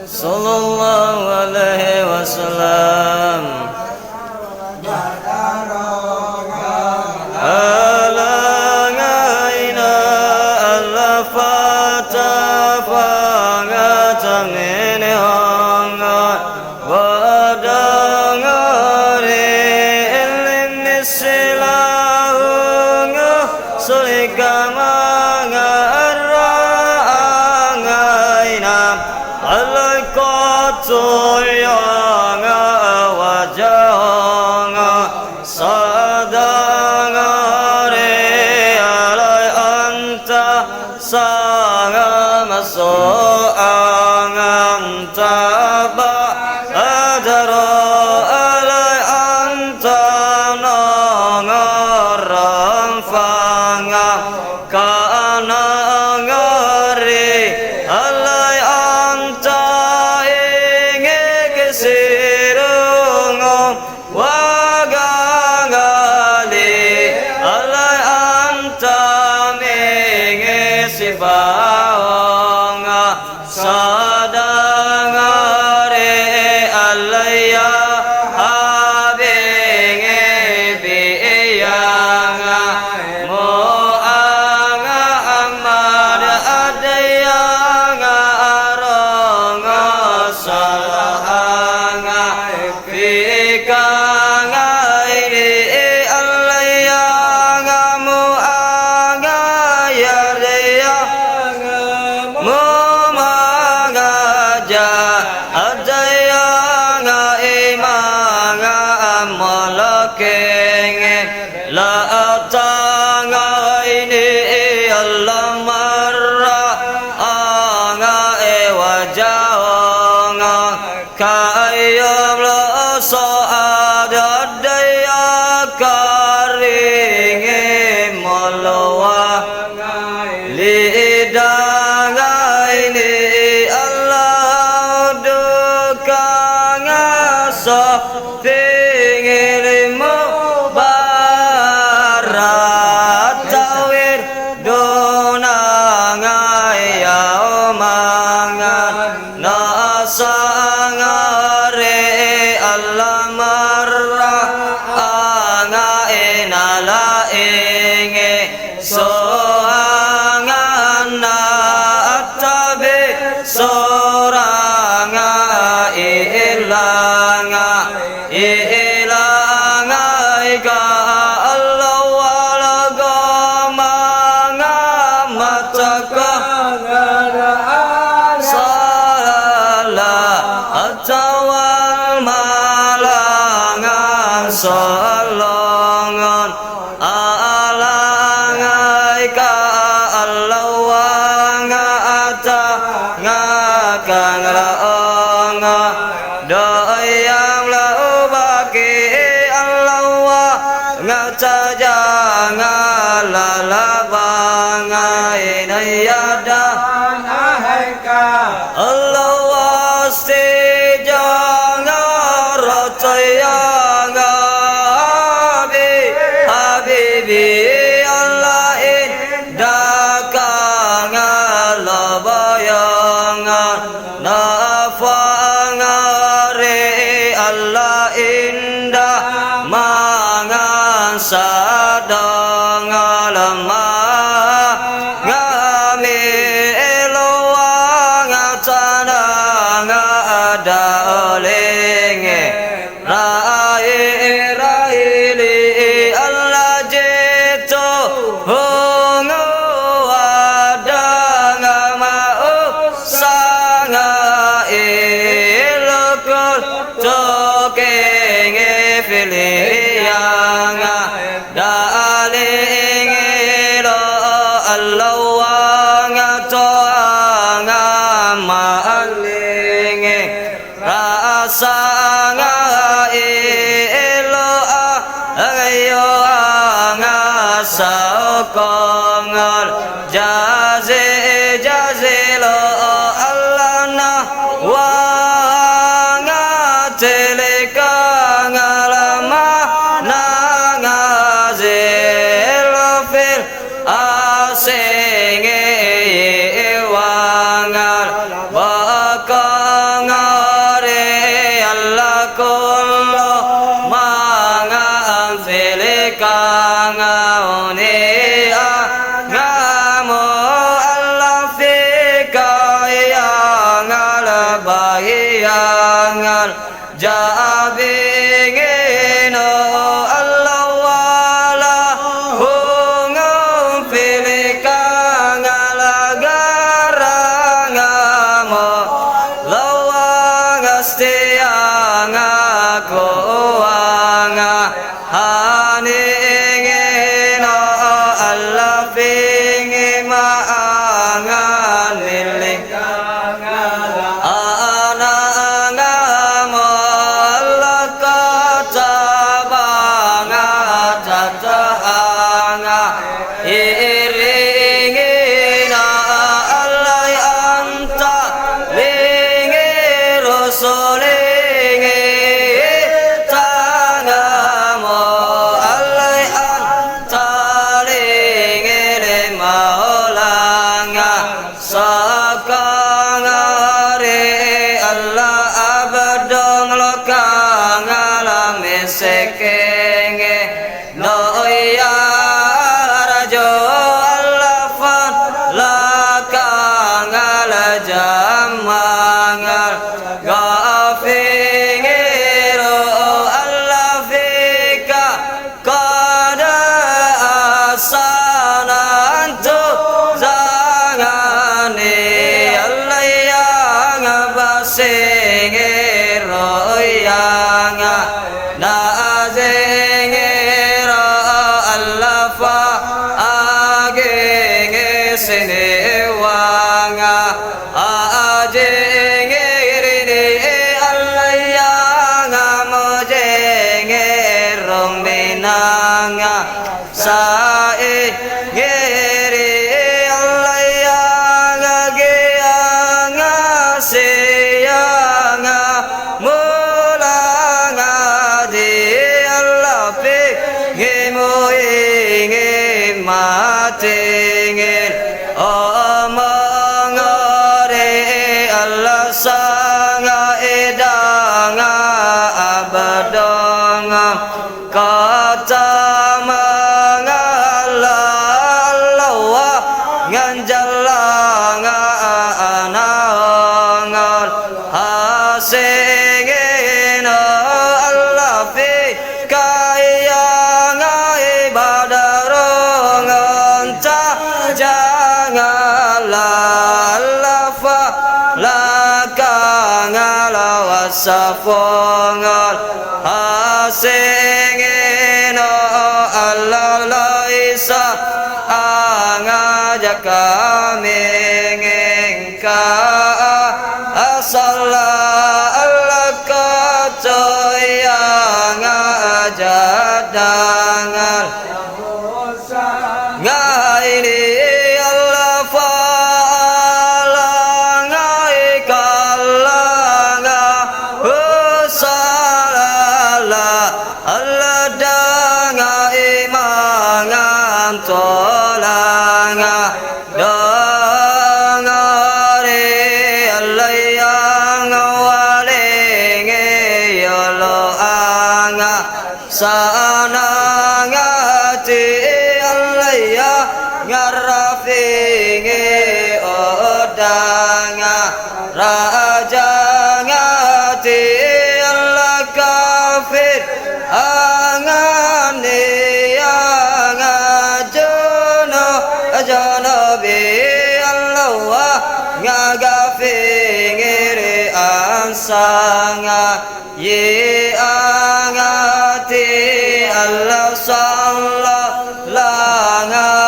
Sallallahu alaihi wasallam. Alangayna al-fata fangatamini hanga wadangari ilmisilahunga sulikamanga arangayna al-qatul yanga wajahanga sadangare alay anta sangam soang anta ba adaro alay anta nangarang fanga kanangari alay anta inge kesirungo wagangali alay anta minge sibaonga sadangare alaya abinge biyanga moanga amada adayanga aronga salahanga fikanga ini alayanga moanga yadayanga momaga ja adayanga imanga malakenge la atanga ini alamarra anga ewajanga kayam la so adaya karinge malawa lidanga sakang are Allah abdong lokang alam mesekenge noya rajo Allah fan lakang ala jamangal gafingiro Allah fika kada asanantu zangane Allah yang basingiro yang nazingiro Allah fa agenge senewanga ajengiri Allah yang mojengirong binanga sae gere Allah yang geanga seyanga mulanga di Allah pe gemoinge matingir omongore Allah sanga edanga abadanga kata mangalallawa nganjalanga anangal hasengena Allah fi kayanga ibadarong ta jangan Allah fa lakang ala wasafongal hasengena Allah laisa angajak kami ngengka asalla Allah katoyang ajadangal ngaini Allah fa'ala ngai kalanga usalala Allah danga imangan tolanga dangare Allah yang walenge yolo anga sanangati Allah ya ngarafinge odanga raja ngati Allah kafir angane yang ajono ajono bi Allah wa ngagafingire ansanga ye angati Allah sallallahu